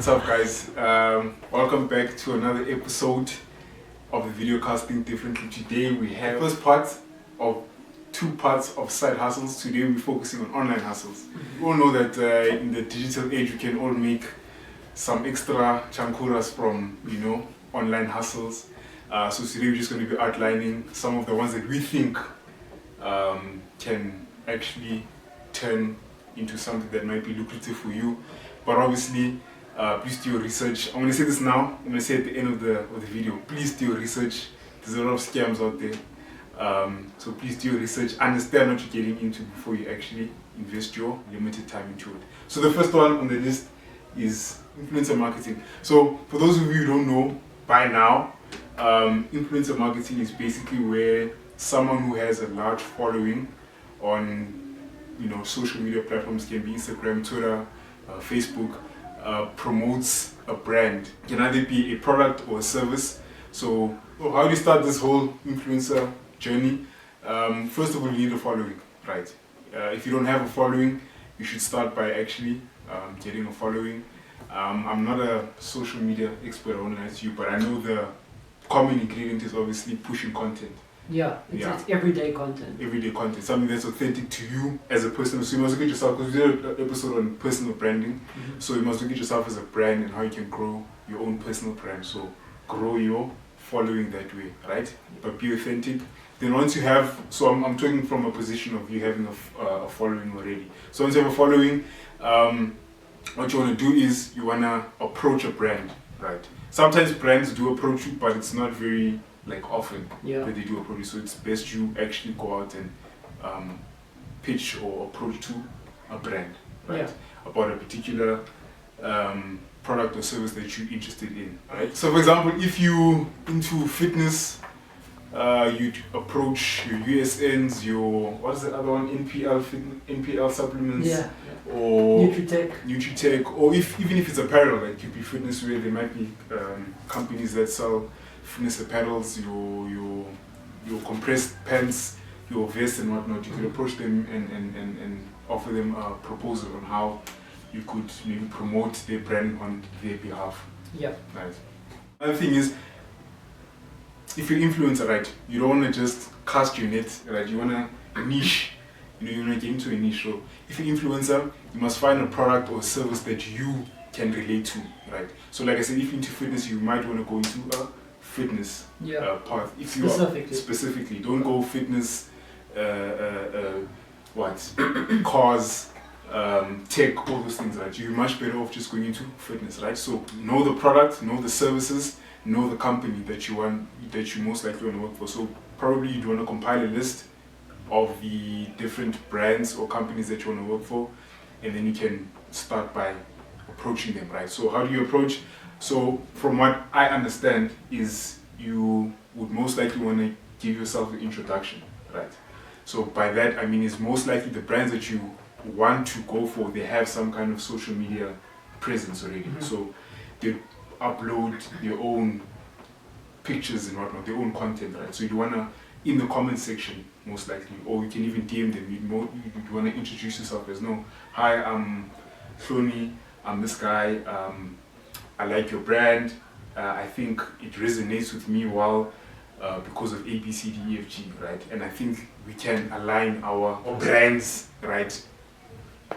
What's up, guys? Welcome back to another episode of the Video Casting Differently. Today we have the first part of two parts of side hustles. Today we're focusing on online hustles. We all know that in the digital age we can all make some extra chankuras from, online hustles. So today we're just going to be outlining some of the ones that we think can actually turn into something that might be lucrative for you. But obviously, please do your research. I'm going to say this now, I'm going to say at the end of the video. Please do your research. There's a lot of scams out there. So please do your research. Understand what you're getting into before you actually invest your limited time into it. So the first one on the list is influencer marketing. So for those of you who don't know by now, influencer marketing is basically where someone who has a large following on social media platforms, can be Instagram, Twitter, Facebook, promotes a brand. It can either be a product or a service. So how do you start this whole influencer journey? First of all, you need a following, right? If you don't have a following, you should start by actually getting a following. I'm not a social media expert, I won't lie to you, but I know the common ingredient is obviously pushing content. It's everyday content. Everyday content, something that's authentic to you as a person. So you must look at yourself, because we did an episode on personal branding. So you must look at yourself as a brand and how you can grow your own personal brand. So grow your following that way, right? But be authentic. Then once you have, so I'm talking from a position of you having a following already. So once you have a following, what you want to do is you want to approach a brand, right? Sometimes brands do approach you, but it's not very often that they do approach you. So it's best you actually go out and pitch or approach to a brand, right? About a particular product or service that you're interested in, right? So for example, if you into fitness, you'd approach your USNs, your, what is the other one, NPL supplements, or Nutritech, or even if it's apparel, like QP Fitness, where there might be companies that sell fitness apparels, your compressed pants, your vests and whatnot. You could approach them and offer them a proposal on how you could maybe promote their brand on their behalf. Yeah. Right. Another thing is, if you're an influencer, right, you don't want to just cast your net, right? You want to niche. You want to get into a niche. So if you're an influencer, you must find a product or service that you can relate to, right? So like I said, if you're into fitness, you might want to go into a fitness path. If you specifically, don't go fitness, cars, tech, all those things, right? You're much better off just going into fitness, right? So know the product, know the services, know the company that you most likely want to work for. So probably you'd want to compile a list of the different brands or companies that you want to work for, and then you can start by approaching them, right? So how do you approach? So from what I understand is you would most likely want to give yourself an introduction, right? So by that I mean it's most likely the brands that you want to go for, they have some kind of social media presence already. So they upload their own pictures and whatnot, their own content, right? So you want to, in the comment section most likely, or you can even DM them, you'd want to introduce yourself as, no, hi, I'm Shoni, I'm this guy, I like your brand, I think it resonates with me well because of A, B, C, D, E, F, G, right? And I think we can align our brands, right,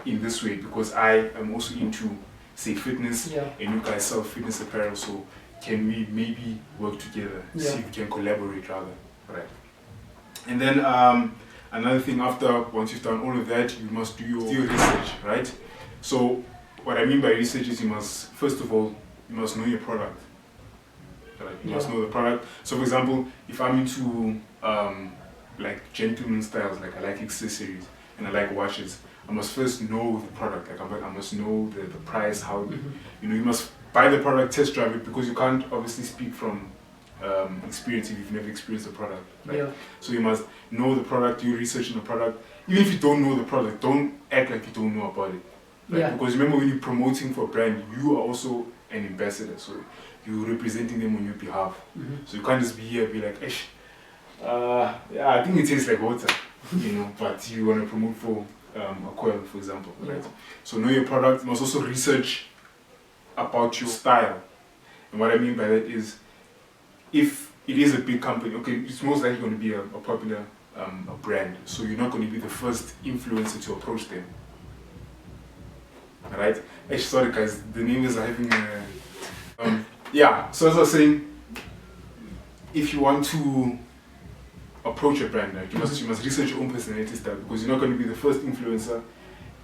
in this way, because I am also into, say, fitness, and you guys sell fitness apparel, so can we maybe work together, see if we can collaborate rather, right? And then another thing, once you've done all of that, you must do your research, right? So what I mean by research is you must, first of all, you must know your product, right? You must know the product. So for example, if I'm into like gentleman styles, like I like accessories and I like watches, I must first know the product. Like I must know the price, how you must buy the product, test drive it, because you can't obviously speak from experience if you've never experienced the product, right? So you must know the product, do research on the product. Even if you don't know the product, don't act like you don't know about it, right? Because remember, when you're promoting for a brand, you are also an ambassador, so you're representing them on your behalf. So you can't just be here and be like, I think it tastes like water, but you want to promote for a coil, for example, right? So know your product. You must also research about your style. And what I mean by that is, if it is a big company, okay, it's most likely going to be a popular a brand, so you're not going to be the first influencer to approach them. Alright? Actually, sorry guys, the name is having a... yeah, so as I was saying, if you want to approach a brand, like, you must research your own personality style, because you're not going to be the first influencer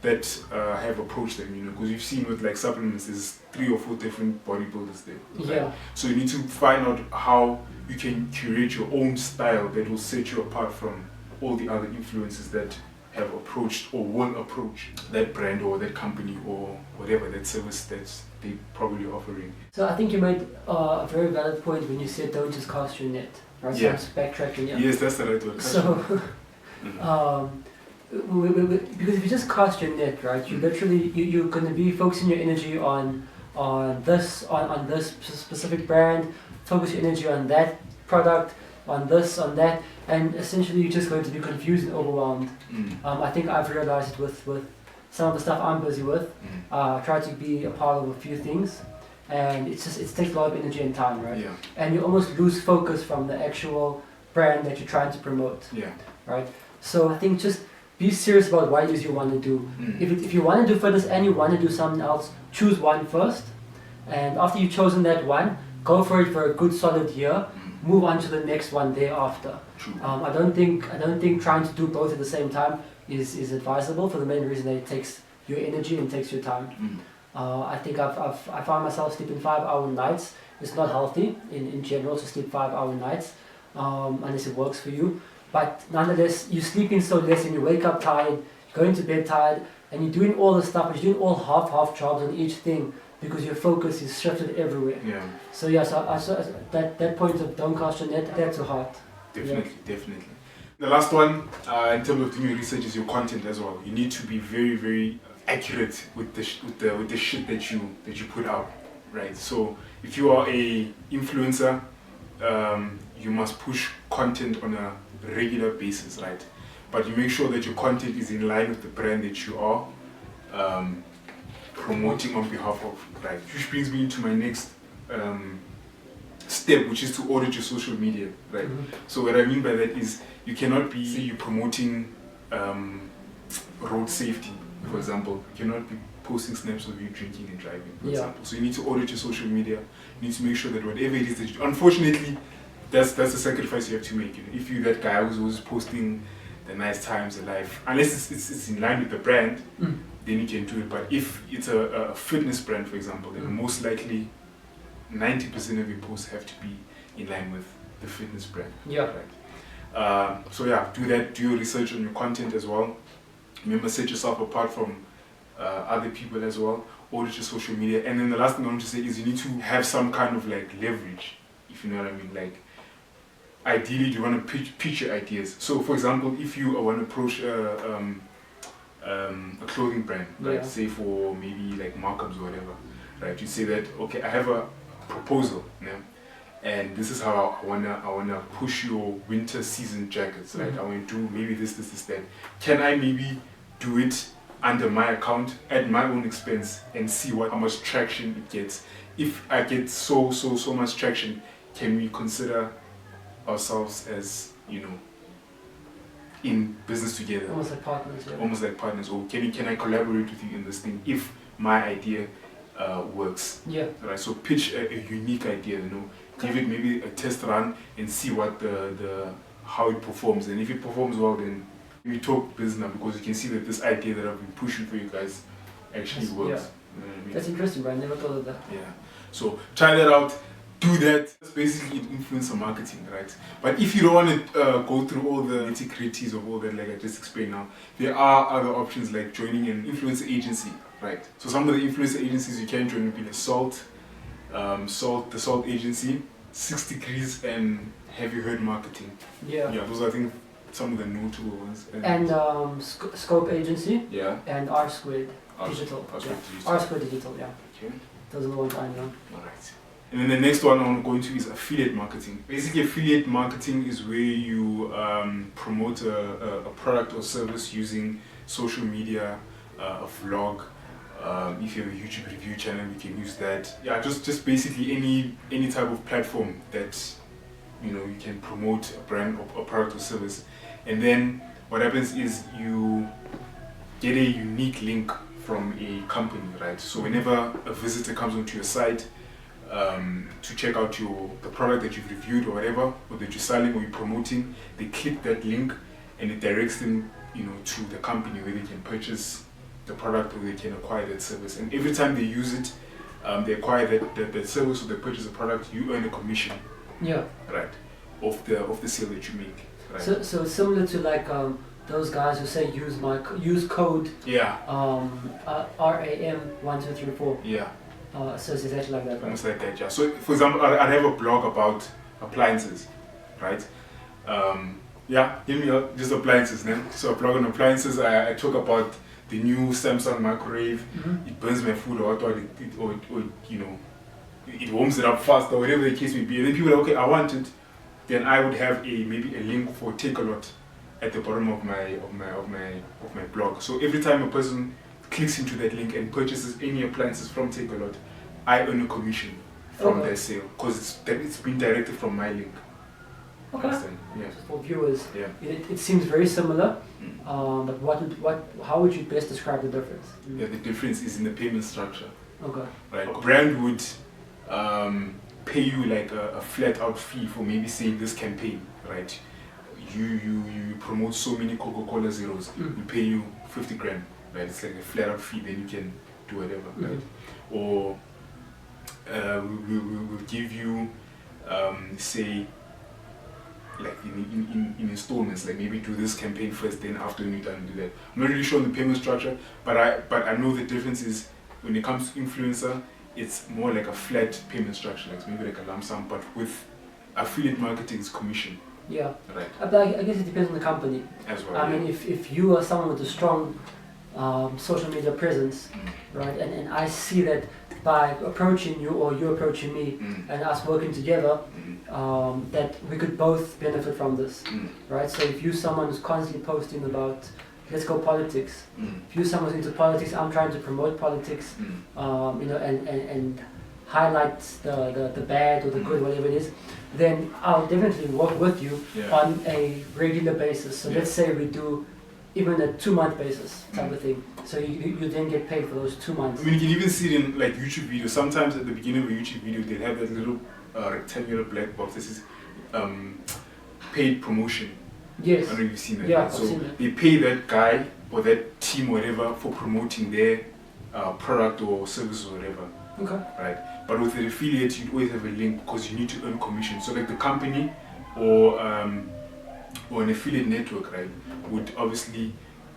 that have approached them, you know, because you've seen with like supplements, there's 3 or 4 different bodybuilders there. Yeah. Right? So you need to find out how you can curate your own style that will set you apart from all the other influencers that have approached or will approach that brand or that company or whatever that service that they probably offering. So I think you made a very valid point when you said don't just cast your net, right? Yeah. So I'm backtracking. Yeah. Yes, that's the right word. So, because if you just cast your net, right, you literally you're going to be focusing your energy on this specific brand, focus your energy on that product, on this, on that, and essentially you're just going to be confused and overwhelmed. I think I've realized it with some of the stuff I'm busy with. I try to be a part of a few things, and it takes a lot of energy and time, right? Yeah. And you almost lose focus from the actual brand that you're trying to promote. Yeah. Right. So I think just be serious about what it is you want to do. If you want to do fitness and you want to do something else, choose one first, and after you've chosen that one, go for it for a good solid year. Move on to the next one thereafter. I don't think trying to do both at the same time is advisable, for the main reason that it takes your energy and takes your time. I think I found myself sleeping 5-hour nights. It's not healthy in general to sleep 5-hour nights unless it works for you. But nonetheless, you're sleeping so less and you wake up tired, you're going to bed tired, and you're doing all the stuff, but you're doing all half jobs on each thing because your focus is shifted everywhere. Yeah. So yeah, so that point of don't cast your net, that's a heart. Definitely, definitely. The last one, in terms of doing your research, is your content as well. You need to be very, very accurate with the shit that you put out, right? So if you are a influencer, you must push content on a regular basis, right? But you make sure that your content is in line with the brand that you are promoting on behalf of, right? Which brings me into my next step, which is to audit your social media, right? So what I mean by that is you cannot be, say you're promoting road safety, for example. You cannot be posting snaps of you drinking and driving, for example. So you need to audit your social media. You need to make sure that whatever it is that you, unfortunately, that's the sacrifice you have to make. You know? If you're that guy who's always posting the nice times in life, unless it's in line with the brand, then you can do it. But if it's a fitness brand, for example, then most likely 90% of your posts have to be in line with the fitness brand. Yeah. Right. So yeah, do that. Do your research on your content as well. Remember, set yourself apart from other people as well. Audit your social media. And then the last thing I want to say is you need to have some kind of like leverage, if you know what I mean. Like, ideally, you want to pitch your ideas. So, for example, if you want to approach a clothing brand, right? Say for maybe like Markhams or whatever, right? You say that, okay, I have a proposal, yeah? And this is how I wanna push your winter season jackets, right? I want to do maybe this, that. Can I maybe do it under my account at my own expense and see how much traction it gets? If I get so much traction, can we consider ourselves as, you know, in business together? Almost like partners, yeah. Almost like partners. Or can I collaborate with you in this thing if my idea works? Yeah. Right. So pitch a unique idea, you know. Give it maybe a test run and see what how it performs. And if it performs well, then we talk business, because you can see that this idea that I've been pushing for you guys actually works. Yeah. You know what I mean? That's interesting, but I never thought of that. Yeah. So try that out. Do that. That's basically influencer marketing, right? But if you don't want to go through all the nitty-gritties of all that, like I just explained now, there are other options like joining an influencer agency, right? So some of the influencer agencies you can join would be the Salt agency, 6 Degrees, and Have You Heard Marketing. Yeah. Yeah, those are, I think, some of the notable ones. And Scope Agency. Yeah. And R Squared Digital. R Squared Digital, yeah. Okay. Those are the ones I know. Alright. And then the next one I want to go into is affiliate marketing. Basically, affiliate marketing is where you promote a product or service using social media, a vlog, If you have a YouTube review channel, you can use that. Yeah, just basically any type of platform that you can promote a brand or product or service. And then what happens is you get a unique link from a company, right? So whenever a visitor comes onto your site to check out the product that you've reviewed or whatever, or that you're selling or you're promoting, they click that link and it directs them, to the company where they can purchase the product or they can acquire that service. And every time they use it, they acquire that service or they purchase a product, you earn a commission. Yeah. Right. Of the sale that you make. Right. So similar to like those guys who say use code. Yeah. RAM1234. Yeah. So it's exactly like that. Right? Almost like that. Yeah. So for example, I have a blog about appliances, right? Yeah. Give me just appliances, then. So a blog on appliances. I talk about the new Samsung microwave. Mm-hmm. It burns my food or it warms it up fast or whatever the case may be. And then people are okay, I want it. Then I would have maybe a link for Take a Lot at the bottom of my blog. So every time a person clicks into that link and purchases any appliances from Take a Lot, I earn a commission from their sale because it's been directed from my link. Okay. Yeah. Just for viewers, yeah. It seems very similar, but how would you best describe the difference? Yeah, the difference is in the payment structure. Okay. Right. A brand would pay you like a flat out fee for maybe saying this campaign, right? You promote so many Coca-Cola zeros, we pay you 50 grand, right? It's like a flat out fee, then you can do whatever, right? Or we'll give you say like in installments, like maybe do this campaign first, then after you're done do that. I'm not really sure on the payment structure, but I know the difference is when it comes to influencer, it's more like a flat payment structure, like maybe like a lump sum, but with affiliate marketing is commission. Yeah. Right. But I guess it depends on the company. As well. I mean, if you are someone with a strong social media presence, right, and I see that by approaching you or you approaching me and us working together, that we could both benefit from this, right? So if you're someone who's constantly posting about, let's go politics. If you're someone who's into politics, I'm trying to promote politics, and highlight the bad or the good, whatever it is, then I'll definitely work with you on a regular basis. So let's say we do even a 2-month basis type of thing. So you then get paid for those 2 months. I mean, you can even see it in like YouTube videos. Sometimes at the beginning of a YouTube video, they'll have that little rectangular black box. This is paid promotion. Yes. I don't know if you've seen that. Yeah, right? So I've seen that. they pay that guy or that team or whatever for promoting their product or service or whatever. Okay. Right. But with an affiliate, you always have a link because you need to earn commission. So like the company or an affiliate network, right, would obviously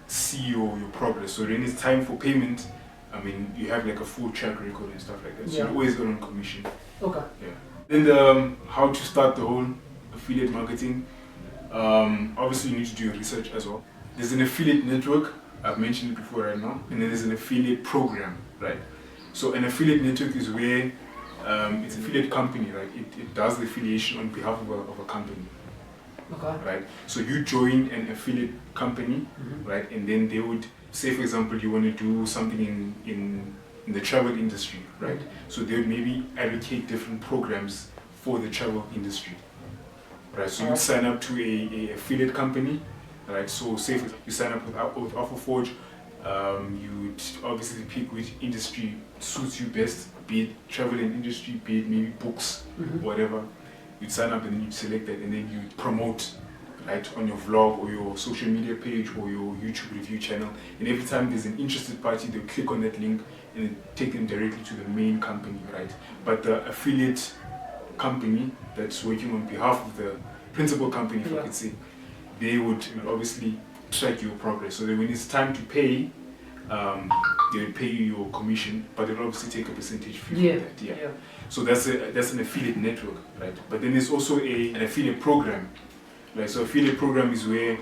see your progress. So when it's time for payment, I mean, you have like a full track record and stuff like that. So you always earn commission. Okay. Yeah. Then how to start the whole affiliate marketing. Obviously you need to do your research as well. There's an affiliate network, I've mentioned it before right now, and then there's an affiliate program, right? So an affiliate network is where it's an affiliate company, right? It does the affiliation on behalf of a company. Okay. Right. So you join an affiliate company, right? And then they would say, for example, you want to do something in the travel industry, right? So they would maybe advocate different programs for the travel industry, right? So you sign up to a affiliate company, right? So say you sign up with AlphaForge, you'd obviously pick which industry suits you best, be it travel and industry, be it maybe books, whatever. You'd sign up and then you'd select that and then you'd promote, right, on your vlog or your social media page or your YouTube review channel. And every time there's an interested party, they'll click on that link and then take them directly to the main company, right? But the affiliate company that's working on behalf of the principal company, if I could say, they would obviously track your progress. So that when it's time to pay, they would pay you your commission, but they'll obviously take a percentage fee from that. Yeah. So that's an affiliate network, right? But then there's also an affiliate program, right? So affiliate program is where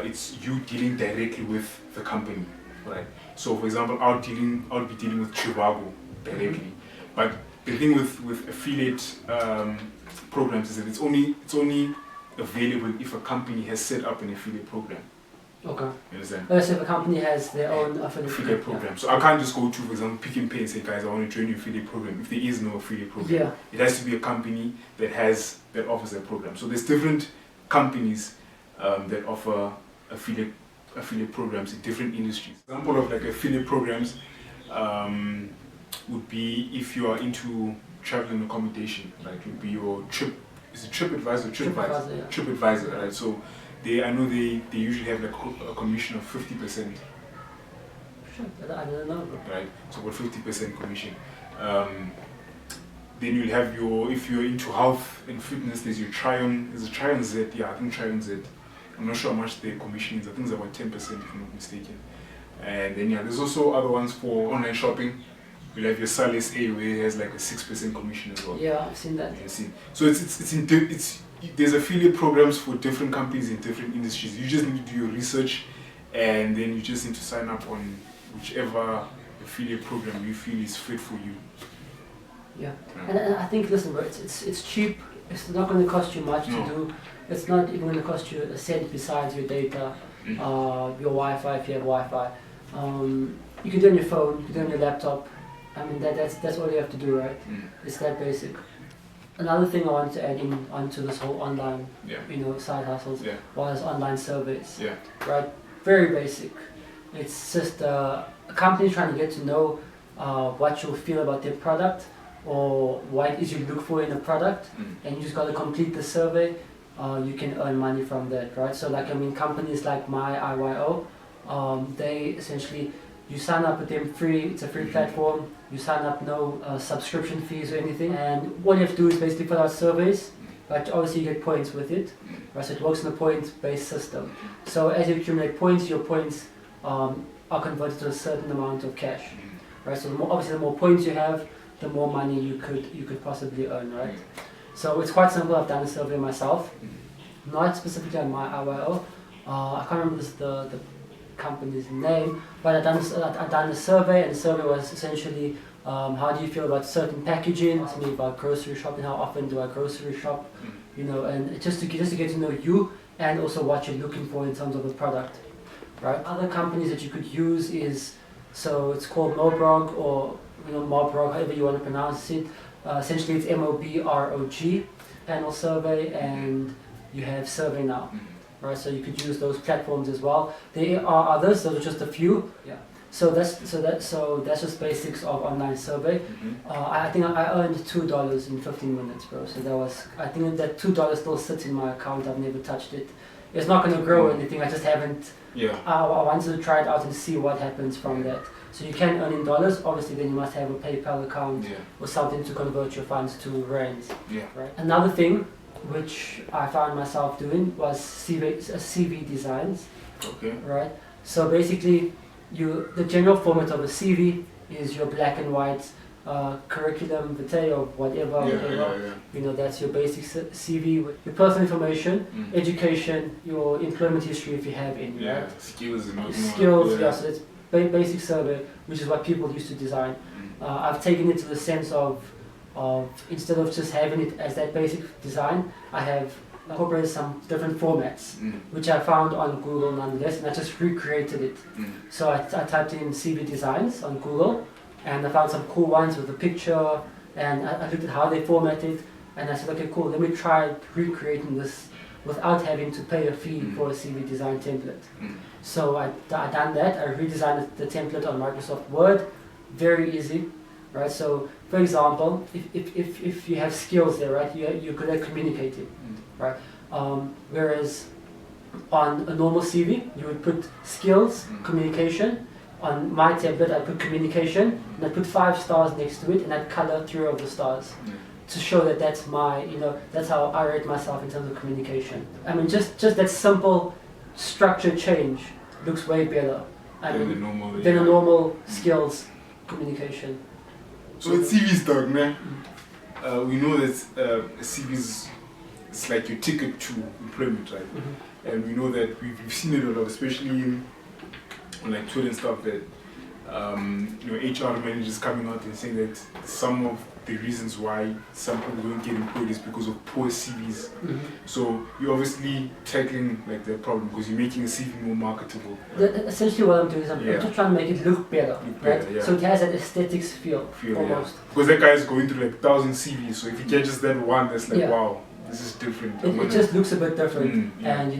it's you dealing directly with the company, right? So for example, I'll be dealing with Trivago directly, but the thing with affiliate programs is that it's only available if a company has set up an affiliate program. Okay. understand? Let's say if a company has their own affiliate program. So I can't just go to, for example, Pick and Pay and say, guys, I want to join your affiliate program. If there is no affiliate program, Yeah. it has to be a company that offers that program. So there's different companies that offer affiliate programs in different industries. Example of like affiliate programs would be if you are into travel and accommodation, like would be your TripAdvisor, Yeah. TripAdvisor, right? So I know they usually have like a commission of 50%. Sure, I don't know. Right, so about 50% commission. Then you'll have if you're into health and fitness, there's a Tryon Z, yeah, I think Tryon Z. I'm not sure how much the commission is, I think it's about 10% if I'm not mistaken. And then there's also other ones for online shopping. You'll have your Salis A where it has like a 6% commission as well. Yeah, I've seen that. So there's affiliate programs for different companies in different industries. You just need to do your research, and then you just need to sign up on whichever affiliate program you feel is fit for you. Yeah, and I think, listen, bro, it's cheap. It's not going to cost you much to do. It's not even going to cost you a cent besides your data, your Wi-Fi if you have Wi-Fi. You can do it on your phone, you can do it on your laptop. I mean, that's all you have to do, right? It's that basic. Another thing I wanted to add onto this whole online, side hustles was online surveys. Yeah. Right? Very basic. It's just a company trying to get to know what you feel about their product or what it is you look for in a product, and you just got to complete the survey. You can earn money from that, right? So like, I mean, companies like MyIYO, they essentially, you sign up with them free, it's a free platform, you sign up, no subscription fees or anything, and all you have to do is basically fill out surveys, but obviously you get points with it, right? So it works in a point-based system. So as you accumulate points, your points are converted to a certain amount of cash, right? So obviously the more points you have, the more money you could possibly earn, right? So it's quite simple. I've done a survey myself, not specifically on MyIYO. I can't remember the company's name, but I've done a survey, and the survey was essentially how do you feel about certain packaging, asked me about grocery shopping, how often do I grocery shop, and just to get to know you and also what you're looking for in terms of the product, right? Other companies that you could use is, so it's called Mobrog, or Mobrog, however you want to pronounce it. Essentially it's MOBROG, panel survey, and you have Survey Now, right? So you could use those platforms as well. There are others, those are just a few. Yeah. So that's just basics of online survey. I think I earned $2 in 15 minutes, bro. So I think that $2 still sits in my account. I've never touched it. It's not going to grow or anything. I just haven't. Yeah. I wanted to try it out and see what happens from that. So you can earn in dollars. Obviously, then you must have a PayPal account or something to convert your funds to rands. Yeah. Right. Another thing which I found myself doing was CV designs. Okay. Right. So basically, the general format of a CV is your black and white curriculum vitae or whatever. That's your basic CV with your personal information, education, your employment history if you have any. Yeah. Right? Skills. So that's basic survey, which is what people used to design. I've taken it to the sense of instead of just having it as that basic design, I have incorporated some different formats, which I found on Google nonetheless, and I just recreated it. So I typed in CV designs on Google, and I found some cool ones with a picture, and I looked at how they formatted, and I said, okay, cool, let me try recreating this without having to pay a fee for a CV design template. So I done that. I redesigned the template on Microsoft Word. Very easy, right? So for example, if you have skills there, right, you're good at communicating, right? Whereas on a normal CV, you would put skills, communication. On my template, I put communication, and I put 5 stars next to it, and I color 3 of the stars to show that that's my, that's how I rate myself in terms of communication. I mean, just that simple structure change looks way better than a normal skills communication. So it's CV stuff, man. We know that CVs, it's like your ticket to employment, right? And we know that we've seen it a lot, especially on like Twitter and stuff, that HR managers coming out and saying that some of the reasons why some people don't get employed is because of poor CVs. So you're obviously tackling like that problem because you're making a CV more marketable. Essentially, what I'm doing is I'm just trying to make it look better, right? So it has that aesthetics feel almost. Because that guy is going through like 1,000 CVs, so if he catches that one, that's like wow. This is different. It just looks a bit different, and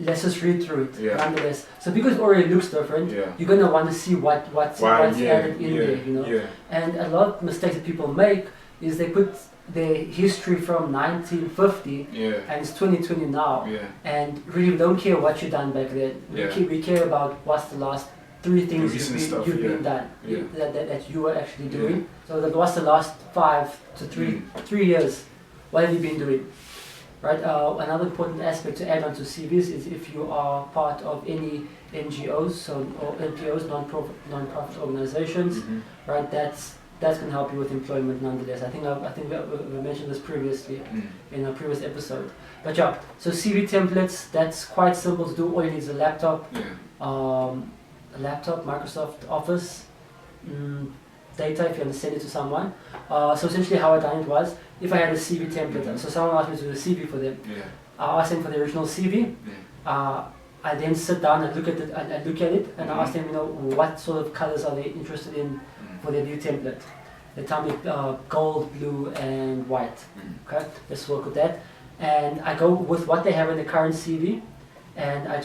let's just read through it nonetheless. So because it already looks different, you're gonna want to see what's added in there, And a lot of mistakes that people make is they put their history from 1950 and it's 2020 now, and really don't care what you done back then. We care about what's the last 3 things you've been done that you were actually doing. So that what's the last 5 to 3 years? What have you been doing? Right. Another important aspect to add on to CVs is if you are part of any NGOs or NPOs, non-profit organizations, right? That's going to help you with employment nonetheless. I think we mentioned this previously in a previous episode. But so CV templates, that's quite simple to do. All you need is a laptop, Microsoft Office, data if you want to send it to someone. So essentially how I done it was, if I had a CV template, so someone asked me to do a CV for them, I asked them for the original CV, I then sit down and look at it, and I ask them, what sort of colors are they interested in for their new template. They tell me gold, blue and white. Okay, let's work with that. And I go with what they have in the current CV, and I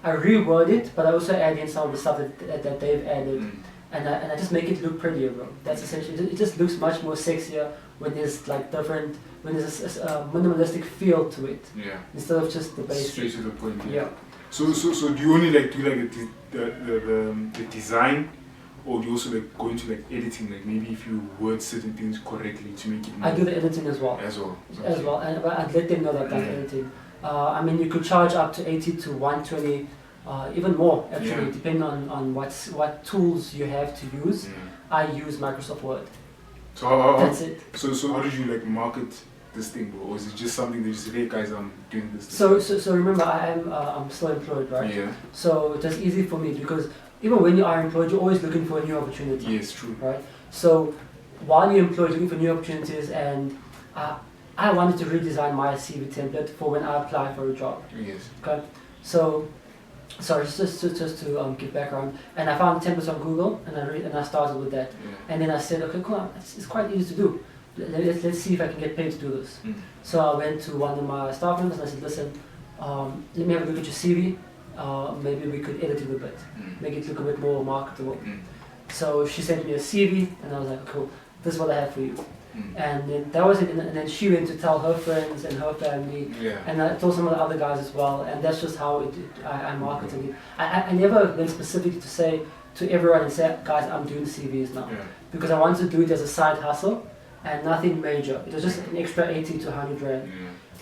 reword it, but I also add in some of the stuff that they've added. And I just make it look prettier, bro. That's essentially, it just looks much more sexier when there's like different, when there's a minimalistic feel to it. Instead of just the basic. Straight to the point. So do you only like do like the design, or do you also like go into like editing, like maybe if you word certain things correctly to make it more? I do the editing as well. And but I'd let them know that I've done editing. I mean, you could charge up to 80 to 120. Even more actually, depending on what tools you have to use. I use Microsoft Word. So that's it. So how did you like market this thing, bro? Or is it just something that you say, hey guys, I'm doing this? So remember, I'm still employed, right? So it's easy for me because even when you are employed, you're always looking for a new opportunity. Yes, true. Right. So while you're employed, looking for new opportunities, and I wanted to redesign my CV template for when I apply for a job. Yes. Okay. So. Sorry, just to give background, and I found templates on Google, and I started with that, and then I said, okay, cool, it's quite easy to do. Let's see if I can get paid to do this. So I went to one of my staff members and I said, listen, let me have a look at your CV. Maybe we could edit it a bit, make it look a bit more marketable. So she sent me a CV, and I was like, cool, this is what I have for you. And then that was it, and then she went to tell her friends and her family, and I told some of the other guys as well, and that's just how I marketed it. I never went specifically to say to everyone and say, guys, I'm doing CVs now, because I wanted to do it as a side hustle and nothing major. It was just an extra 80 to 100 rand,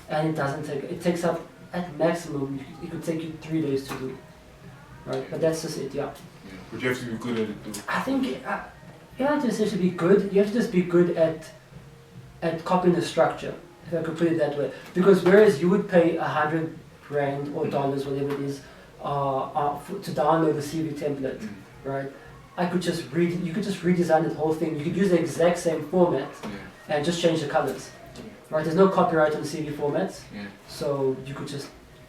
and it takes up at maximum, it could take you 3 days to do, right? But that's just it, But you have to be good at it too. I think you have to essentially be good. You have to just be good at copying the structure, if I could put it that way. Because whereas you would pay 100 rand or dollars, whatever it is, to download the CV template, right? You could just redesign the whole thing. You could use the exact same format and just change the colors, right? There's no copyright on CV formats, so you could just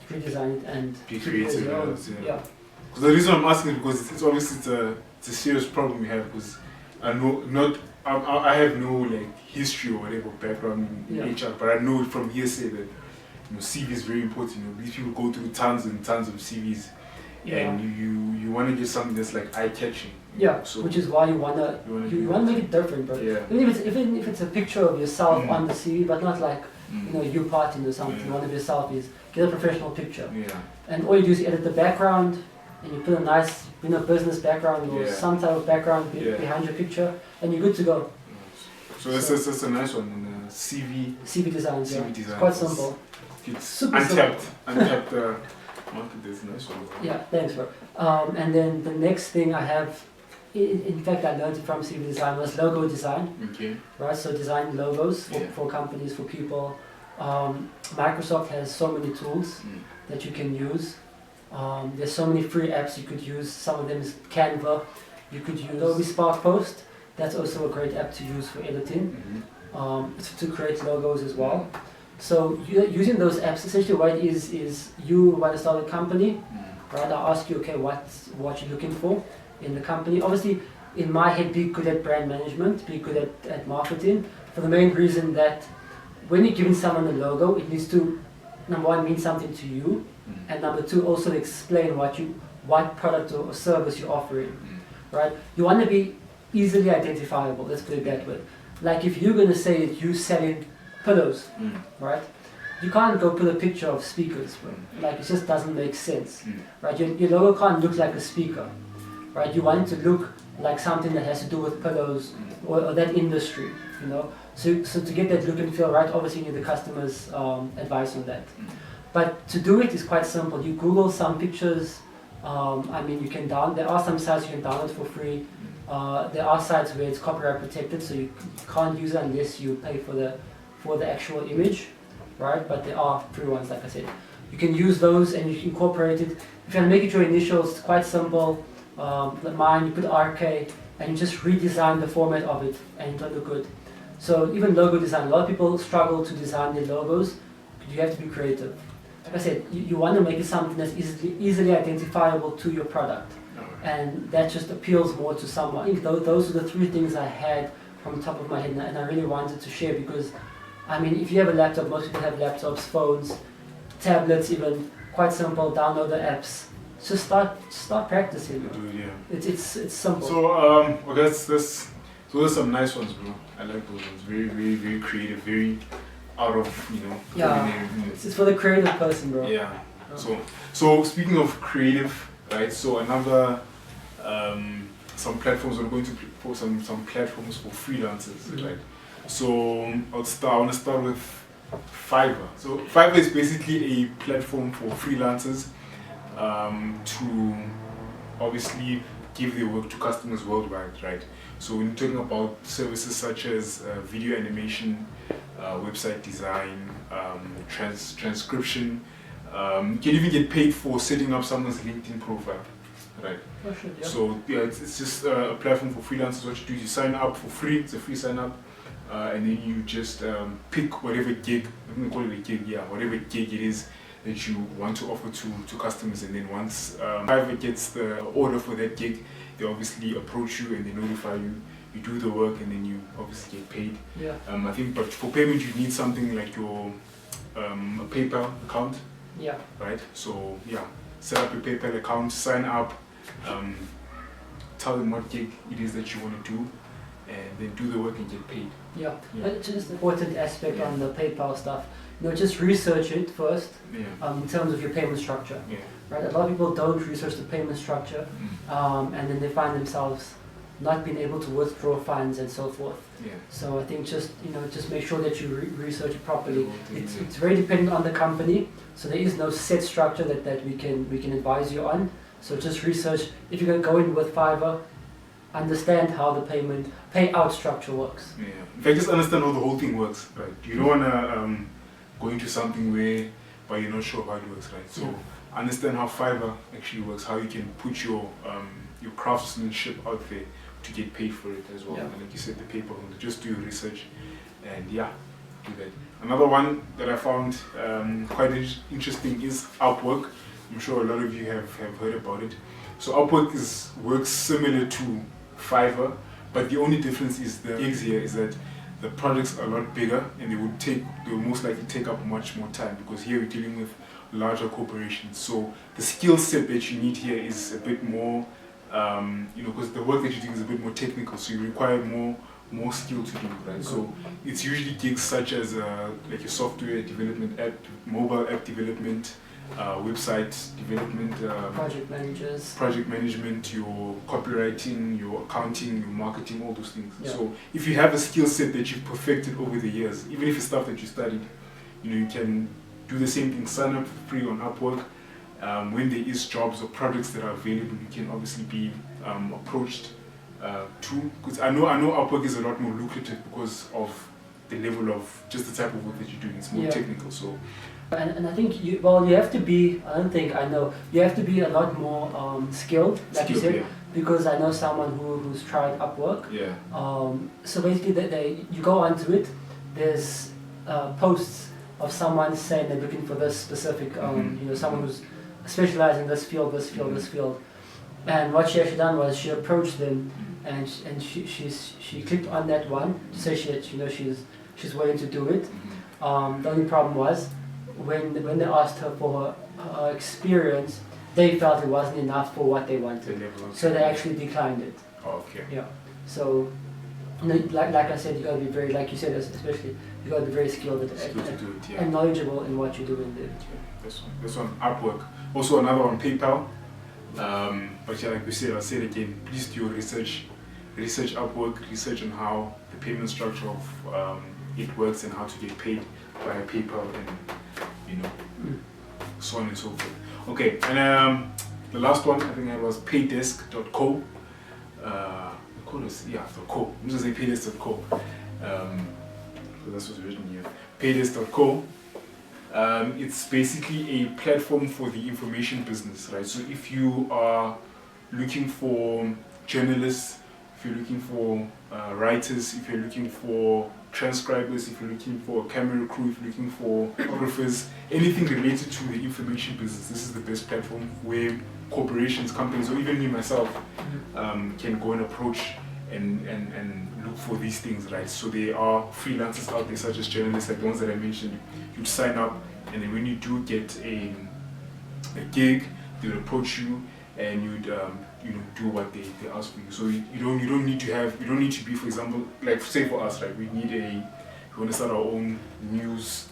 redesign it and be creative. Because the reason I'm asking is because it's obviously it's a serious problem we have, because I have no like history or whatever background in HR, but I know from hearsay that CV is very important. These people go through tons and tons of CVs, and you want to get something that's like eye catching. So which is why you wanna make it different, bro. Even if it's a picture of yourself on the CV, but not like you partying or something. One of your selfies. Get a professional picture. And all you do is edit the background, and you put a nice business background or some type of background behind your picture, and you're good to go. So that's a nice one. And CV designs. It's quite simple. It's super untapped simple. market. That's a nice one. Yeah, thanks, bro. And then the next thing I have, in fact, I learned it from CV design, was logo design. Okay. Right, so design logos for companies, for people. Microsoft has so many tools that you can use. There's so many free apps you could use. Some of them is Canva. You could use Adobe Spark Post. That's also a great app to use for editing, to create logos as well. So using those apps, essentially what it is you want to start a company, right? I'll ask you, okay, what you're looking for in the company. Obviously, in my head, be good at brand management, be good at marketing, for the main reason that when you're giving someone a logo, it needs to, number one, mean something to you, and number two, also explain what product or service you're offering, right? You want to be easily identifiable, let's put it that way. Like if you're going to say that you're selling pillows, right? You can't go put a picture of speakers, like it just doesn't make sense, right? Your logo can't look like a speaker, right? You want it to look like something that has to do with pillows or that industry, you know? So to get that look and feel right, obviously you need the customer's advice on that. But to do it is quite simple. You Google some pictures. I mean, there are some sites you can download for free. There are sites where it's copyright protected, so you can't use it unless you pay for the actual image, right? But there are free ones, like I said. You can use those and you can incorporate it. If you want to make it your initials, it's quite simple. Like mine, you put RK and you just redesign the format of it and it'll look good. So even logo design, a lot of people struggle to design their logos. You have to be creative. Like I said, you want to make it something that's easily identifiable to your product. And that just appeals more to someone. I think those are the three things I had from the top of my head, and I really wanted to share because, I mean, if you have a laptop, most people have laptops, phones, tablets even, quite simple, download the apps. Just start practicing. It's simple. So so there's some nice ones, bro. I like those ones. Very, very, very creative, very out of, yeah, it's for the creative person, bro. Yeah. So speaking of creative, right? So another some platforms are going to for some platforms for freelancers, right? So I want to start with Fiverr. So Fiverr is basically a platform for freelancers to obviously give their work to customers worldwide, right? So when you're talking about services such as video animation, website design, transcription, you can even get paid for setting up someone's LinkedIn profile, right? Oh, shit, yeah. So yeah, it's just a platform for freelancers. What you do is you sign up for free. It's a free sign up, and then you just pick whatever gig. I'm gonna call it a gig, yeah, whatever gig it is that you want to offer to customers. And then once Fiverr gets the order for that gig, they obviously approach you and they notify you. You do the work and then you obviously get paid. Yeah. I think, but for payment you need something like your a PayPal account. Yeah. Right. So yeah, set up your PayPal account, sign up, tell them what gig it is that you want to do, and then do the work and get paid. Yeah. It's just an important aspect on the PayPal stuff. Just research it first. Yeah. In terms of your payment structure. Yeah. Right. A lot of people don't research the payment structure, and then they find themselves not being able to withdraw funds and so forth. Yeah. So I think just make sure that you research it properly. It's very dependent on the company, so there is no set structure that we can advise you on. So just research. If you're going to go in with Fiverr, understand how the payout structure works. Yeah. In fact, just understand how the whole thing works. Right. You don't want to go into something but you're not sure how it works. Right. So understand how Fiverr actually works. How you can put your craftsmanship out there to get paid for it as well. Yeah. And like you said, the paper, just do your research and yeah, do that. Another one that I found quite interesting is Upwork. I'm sure a lot of you have heard about it. So Upwork works similar to Fiverr, but the only difference is the gigs here is that the projects are a lot bigger and they will most likely take up much more time because here we're dealing with larger corporations. So the skill set that you need here is a bit more because the work that you're doing is a bit more technical, so you require more skill to do, right? So it's usually gigs such as like your software development, mobile app development, website development, project management, your copywriting, your accounting, your marketing, all those things. Yeah. So if you have a skill set that you've perfected over the years, even if it's stuff that you studied, you can do the same thing, sign up for free on Upwork. When there is jobs or projects that are available, you can obviously be approached too. Because I know Upwork is a lot more lucrative because of the level of just the type of work that you're doing. It's more technical. So. And I think you have to be. You have to be a lot more skilled, like you said. Yeah. because I know someone who's tried Upwork. Yeah. So basically, you go onto it. There's posts of someone saying they're looking for this specific, someone who's specialized in this field, this field. And what she actually done was she approached them, and she clicked on that one to say she's willing to do it. The only problem was when they asked her for her experience, they felt it wasn't enough for what they wanted, so they actually declined it. Oh, okay. Yeah. So, like I said, you gotta be very, like you said, especially you gotta be very skilled and knowledgeable in what you're doing there. Okay. This one, Upwork. Also another one, PayPal. But yeah, like we said, I'll say it again. Please do your research. Research Upwork. Research on how the payment structure of it works and how to get paid via PayPal and so on and so forth. Okay, and the last one I think it was paydesk.co. The code is .co. I'm just gonna say paydesk.co. So that's what's written here. Paydesk.co. It's basically a platform for the information business, right? So if you are looking for journalists, if you're looking for writers, if you're looking for transcribers, if you're looking for a camera crew, if you're looking for photographers, anything related to the information business, this is the best platform where corporations, companies, or even me myself can go and approach and look for these things, right? So there are freelancers out there such as journalists, like the ones that I mentioned. You'd sign up, and then when you do get a gig, they would approach you and you'd do what they ask for you. So you don't need to be, for example, like say for us, right? We want to start our own news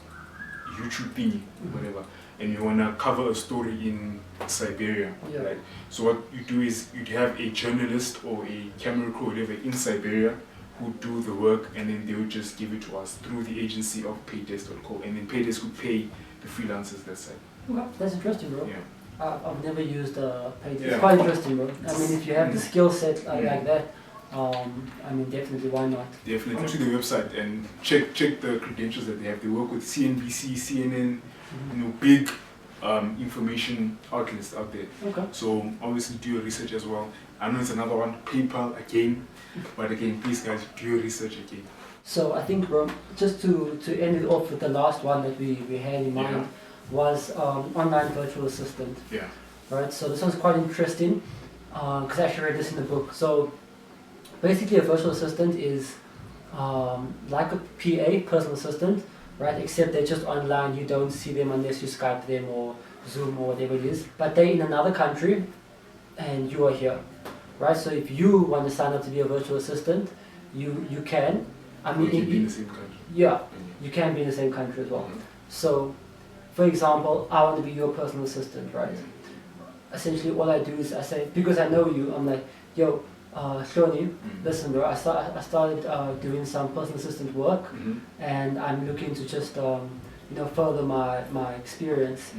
YouTube thingy, whatever, and you want to cover a story in Siberia, right? So what you do is you'd have a journalist or a camera crew or whatever in Siberia who do the work, and then they would just give it to us through the agency of Paydesk.co, and then Paydesk would pay the freelancers that side. Okay, that's interesting, bro. Yeah. I've never used Paydesk. Yeah. It's quite interesting, bro. I mean, if you have the skill set like that, I mean, definitely, why not? Definitely. Go to the website and check the credentials that they have. They work with CNBC, CNN, big information outlets out there. Okay. So obviously do your research as well. I know it's another one, PayPal again, but again, please guys, do your research again. So I think, bro, just to end it off with the last one that we had in mind was online virtual assistant. Yeah. Right. So this one's quite interesting because I actually read this in the book. So basically, a virtual assistant is like a PA, personal assistant, right? Except they're just online. You don't see them unless you Skype them or Zoom or whatever it is. But they're in another country, and you are here, right? So if you want to sign up to be a virtual assistant, you can. I mean, you can be in the same country. Yeah, you can be in the same country as well. So, for example, I want to be your personal assistant, right? Essentially, all I do is I say, because I know you, I'm like, yo, Shoni, listen, bro, I started doing some personal assistant work, and I'm looking to just further my experience.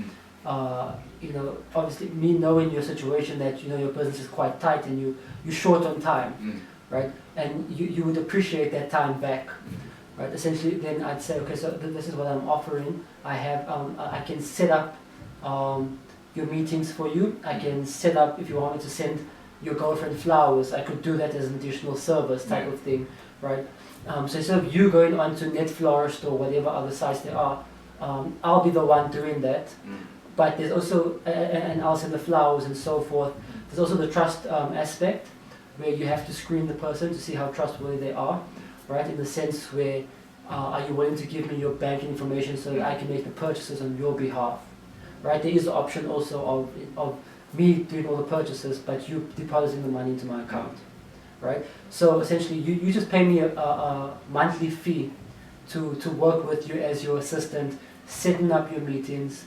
Obviously, me knowing your situation, that your business is quite tight and you're short on time, right? And you would appreciate that time back, right? Essentially, then I'd say, okay, so this is what I'm offering. I have I can set up your meetings for you. I can set up, if you want me to send your girlfriend flowers, I could do that as an additional service type of thing, right? So instead of you going onto Netflorist or whatever other sites there are, I'll be the one doing that. But there's also, and I'll send the flowers and so forth. There's also the trust aspect, where you have to screen the person to see how trustworthy they are, right? In the sense where, are you willing to give me your bank information so that I can make the purchases on your behalf, right? There is the option also of me doing all the purchases, but you depositing the money into my account, right? So essentially, you just pay me a monthly fee to work with you as your assistant, setting up your meetings,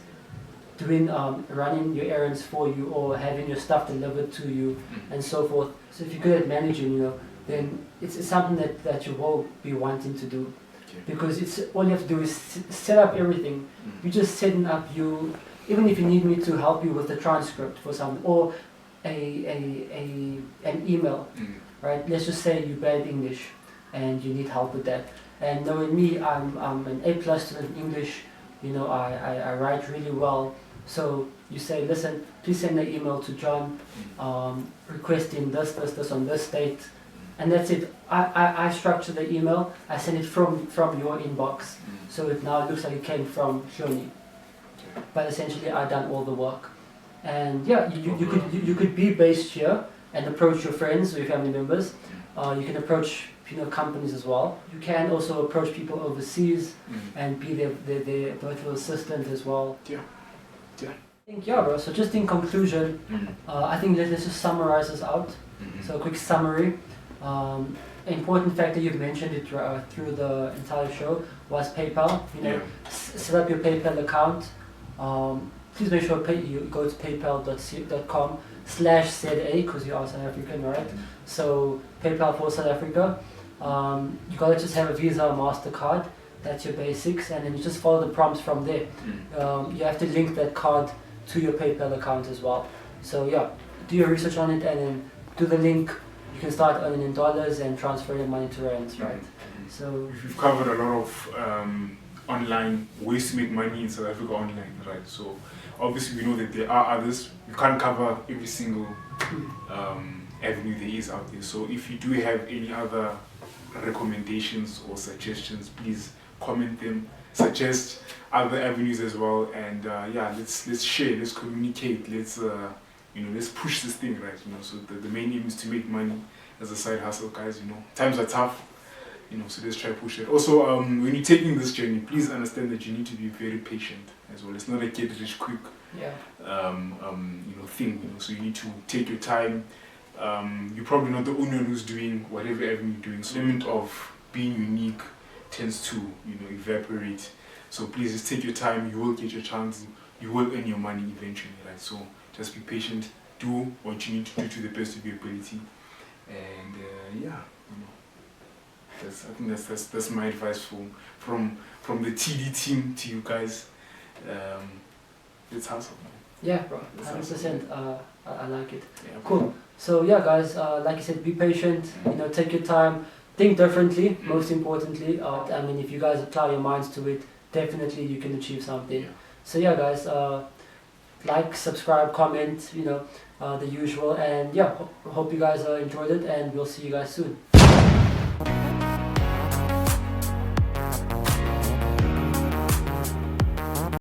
doing running your errands for you, or having your stuff delivered to you, and so forth. So if you're good at managing, then it's something that you will be wanting to do, because it's all you have to do is set up everything. You're just setting up even if you need me to help you with the transcript for something, or an email, right? Let's just say you're bad at English and you need help with that. And knowing me, I'm an A+ student in English. I write really well. So You say, listen, please send an email to John requesting this on this date, and that's it. I structure the email, I send it from your inbox, so it now looks like it came from Shoni. But essentially I've done all the work. And yeah, you could be based here and approach your friends or your family members. You can approach companies as well. You can also approach people overseas and be their virtual assistant as well. Yeah. I think, yeah, bro. So just in conclusion, I think let's just summarize this out. So a quick summary. Important factor you've mentioned it through the entire show was PayPal. Set up your PayPal account. Please make sure you go to paypal.com/ZA because you are South African, right? So PayPal for South Africa. You gotta just have a Visa or MasterCard. That's your basics, and then you just follow the prompts from there. You have to link that card to your PayPal account as well. So yeah, do your research on it and then do the link. You can start earning in dollars and transferring money to rands, right? So we've covered a lot of online ways to make money in South Africa online, right? So obviously we know that there are others. We can't cover every single avenue there is out there. So if you do have any other recommendations or suggestions, please comment them, suggest other avenues as well, and yeah, let's share, let's communicate, let's push this thing, right? So the main aim is to make money as a side hustle, guys. Times are tough, so let's try to push it. Also, when you're taking this journey, please understand that you need to be very patient as well. It's not a get rich quick thing, so you need to take your time. You're probably not the only one who's doing whatever avenue you're doing. So the element of being unique tends to evaporate. So please just take your time. You will get your chance. You will earn your money eventually, right? So just be patient. Do what you need to do to the best of your ability. And I think that's my advice from the TD team to you guys. Let's hustle. Yeah, bro. 100%. I like it. Yeah, cool. So yeah, guys, like you said, be patient. Take your time. Think differently. Most importantly, I mean, if you guys apply your minds to it, definitely you can achieve something. So yeah, guys, like, subscribe, comment, the usual, and yeah, hope you guys enjoyed it, and we'll see you guys soon.